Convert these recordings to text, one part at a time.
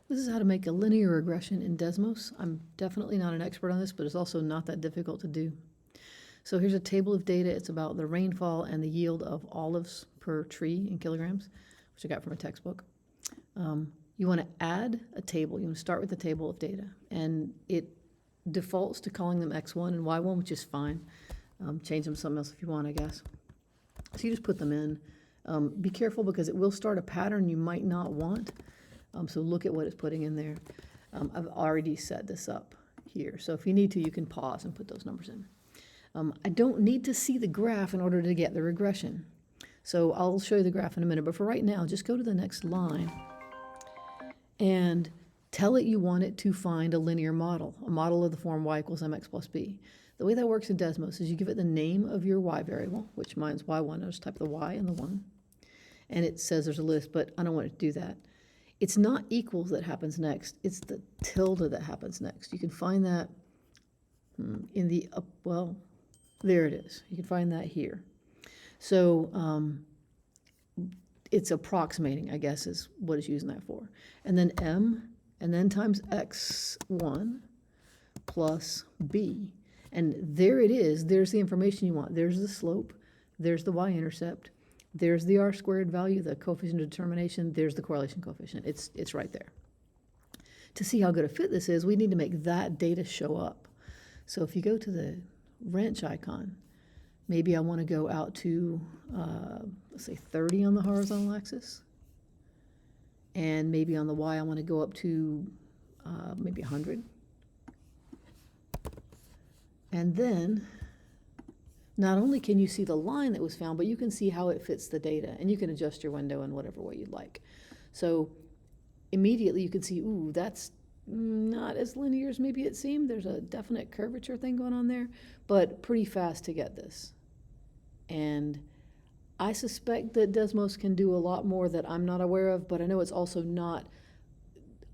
This is how to make a linear regression in Desmos. I'm definitely not an expert on this, but it's also not that difficult to do. So here's a table of data. It's about the rainfall and the yield of olives per tree in kilograms, which I got from a textbook. You want to add a table. You want to start with the table of data, and it defaults to calling them X1 and Y1, which is fine. Change them to something else if you want, I guess. So you just put them in. Be careful because it will start a pattern you might not want. So look at what it's putting in there. I've already set this up here. So if you need to, you can pause and put those numbers in. I don't need to see the graph in order to get the regression. So I'll show you the graph in a minute, but for right now, just go to the next line and tell it you want it to find a linear model, a model of the form y equals mx plus b. The way that works in Desmos is you give it the name of your y variable, which mine's y1. I'll just type the y and the 1. And it says there's a list, but I don't want it to do that. It's not equals that happens next. It's the tilde that happens next. You can find that in the up, well, there it is. You can find that here. So it's approximating, I guess, is what it's using that for. And then m, and then times x1 plus b. And there it is. There's the information you want. There's the slope. There's the y-intercept. There's the r-squared value, the coefficient of determination. There's the correlation coefficient. It's right there. To see how good a fit this is, we need to make that data show up. So if you go to the wrench icon, maybe I want to go out to, let's say 30 on the horizontal axis. And maybe on the y, I want to go up to maybe 100. And then not only can you see the line that was found, but you can see how it fits the data, and you can adjust your window in whatever way you'd like. So immediately you can see, ooh, that's not as linear as maybe it seemed. There's a definite curvature thing going on there, but pretty fast to get this. And I suspect that Desmos can do a lot more that I'm not aware of, but I know it's also not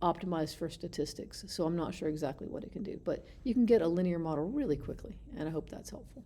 optimized for statistics, so I'm not sure exactly what it can do. But you can get a linear model really quickly, and I hope that's helpful.